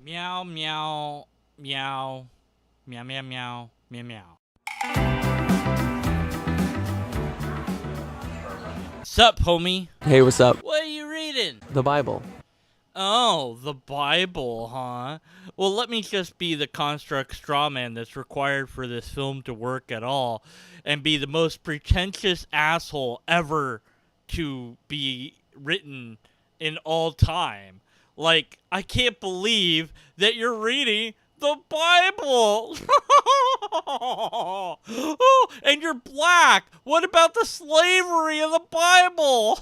Meow, meow, meow, meow, meow, meow, meow, meow. Sup, homie? Hey, what's up? What are you reading? The Bible. Oh, the Bible, huh? Well, let me just be the construct strawman that's required for this film to work at all, and be the most pretentious asshole ever to be written in all time. Like, I can't believe that you're reading the Bible. Oh, and you're black. What about the slavery of the Bible?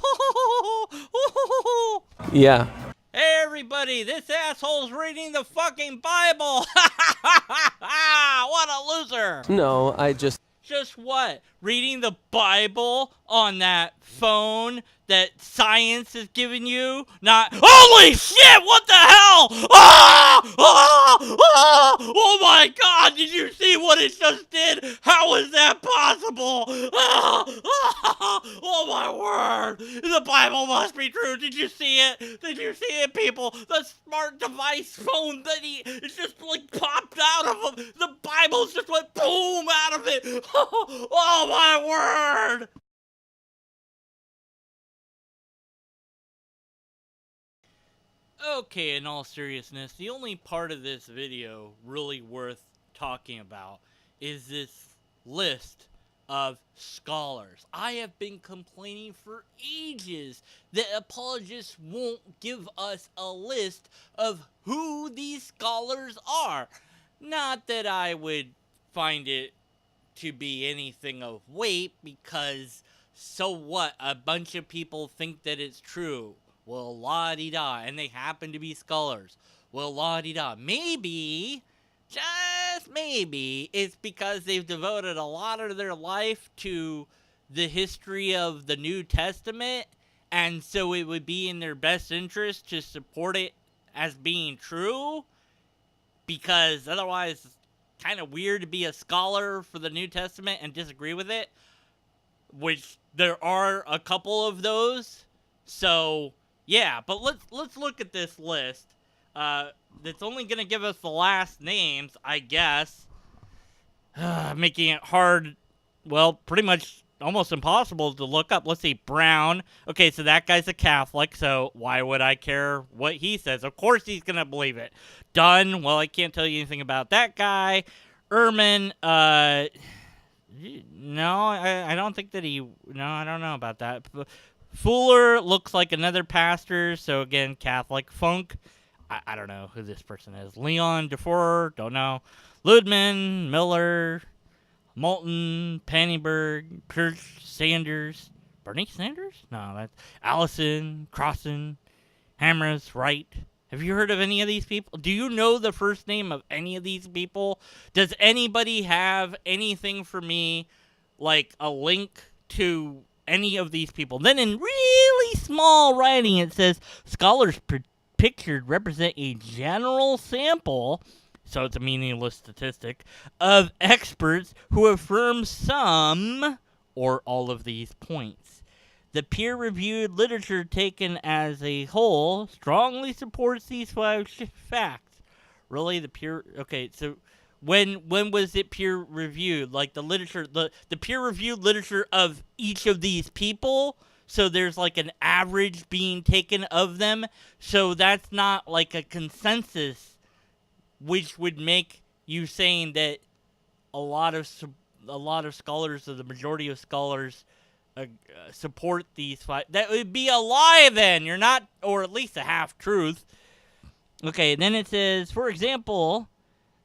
Yeah. Hey everybody, this asshole's reading the fucking Bible! What a loser! No, I just... Just what? Reading the Bible on that phone that science is giving you? Not. Holy shit! What the hell? Ah! Ah! Ah! Oh my god! Did you see what it just did? How is that possible? Ah! Ah! Oh my word! The Bible must be true. Did you see it? Did you see it, people? The smart device phone that it just like popped out of him. The Bible just went boom out of it. Oh my word! Okay, in all seriousness, the only part of this video really worth talking about is this list of scholars. I have been complaining for ages that apologists won't give us a list of who these scholars are. Not that I would find it to be anything of weight, because so what? A bunch of people think that it's true. Well, la-di-da, and they happen to be scholars. Well, la-di-da. Maybe, just maybe, it's because they've devoted a lot of their life to the history of the New Testament, and so it would be in their best interest to support it as being true, because otherwise it's kind of weird to be a scholar for the New Testament and disagree with it, which there are a couple of those. So yeah, but let's look at this list. That's only gonna give us the last names, I guess, making it hard. Well, pretty much almost impossible to look up. Let's see, Brown. Okay, so that guy's a Catholic, so why would I care what he says? Of course he's gonna believe it. Dunn, well, I can't tell you anything about that guy. Ehrman, no, I don't think that no, I don't know about that. Fuller looks like another pastor, so again, Catholic. Funk, I don't know who this person is. Leon DeFore, don't know. Ludman, Miller, Moulton, Pannenberg, Kirsch, Sanders. Bernie Sanders? No, that's Allison, Crossan, Hamras, Wright. Have you heard of any of these people? Do you know the first name of any of these people? Does anybody have anything for me, like a link to any of these people? Then in really small writing it says, scholars pictured represent a general sample, so it's a meaningless statistic, of experts who affirm some or all of these points. The peer-reviewed literature taken as a whole strongly supports these five facts. Really, okay, so when was it peer-reviewed? Like the literature, the peer-reviewed literature of each of these people? So there's like an average being taken of them. So that's not like a consensus, which would make you saying that a lot of scholars, or the majority of scholars, support these five. That would be a lie then. You're not, or at least a half-truth. Okay, then it says, for example,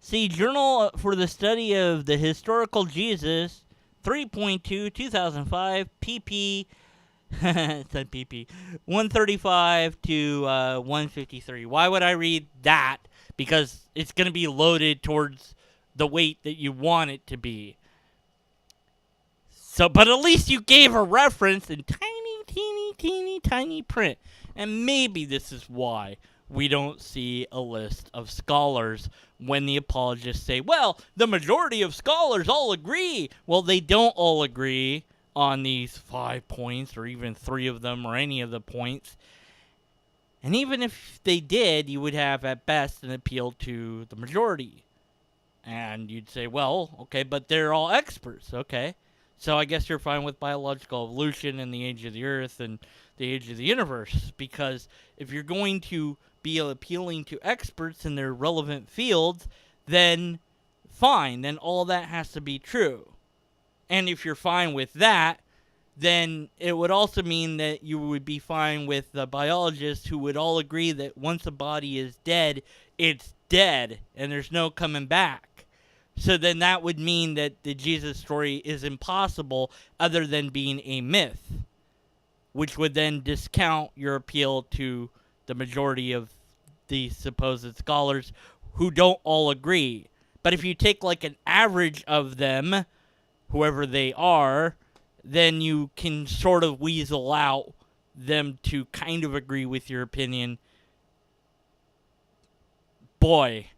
see Journal for the Study of the Historical Jesus, 3.2, 2005, pp. It said pp. 135 to 153. Why would I read that? Because it's going to be loaded towards the weight that you want it to be. So, but at least you gave a reference in tiny, teeny, teeny, tiny print. And maybe this is why we don't see a list of scholars when the apologists say, well, the majority of scholars all agree. Well, they don't all agree on these 5 points, or even 3 of them, or any of the points. And even if they did, you would have at best an appeal to the majority. And you'd say, well, okay, but they're all experts, okay. So I guess you're fine with biological evolution and the age of the Earth and the age of the universe. Because if you're going to be appealing to experts in their relevant fields, then fine, then all that has to be true. And if you're fine with that, then it would also mean that you would be fine with the biologists who would all agree that once a body is dead, it's dead and there's no coming back. So then that would mean that the Jesus story is impossible other than being a myth, which would then discount your appeal to the majority of the supposed scholars who don't all agree. But if you take like an average of them, whoever they are, then you can sort of weasel out them to kind of agree with your opinion. Boy,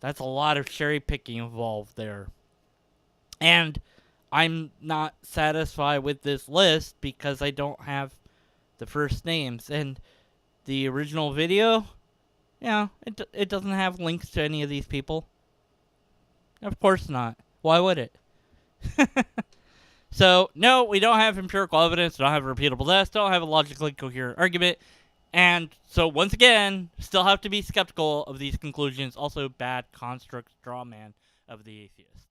that's a lot of cherry picking involved there. And I'm not satisfied with this list because I don't have the first names. And the original video, it doesn't have links to any of these people. Of course not. Why would it? So, no, we don't have empirical evidence, don't have repeatable tests, don't have a logically coherent argument. And so, once again, still have to be skeptical of these conclusions. Also, bad construct straw man of the atheist.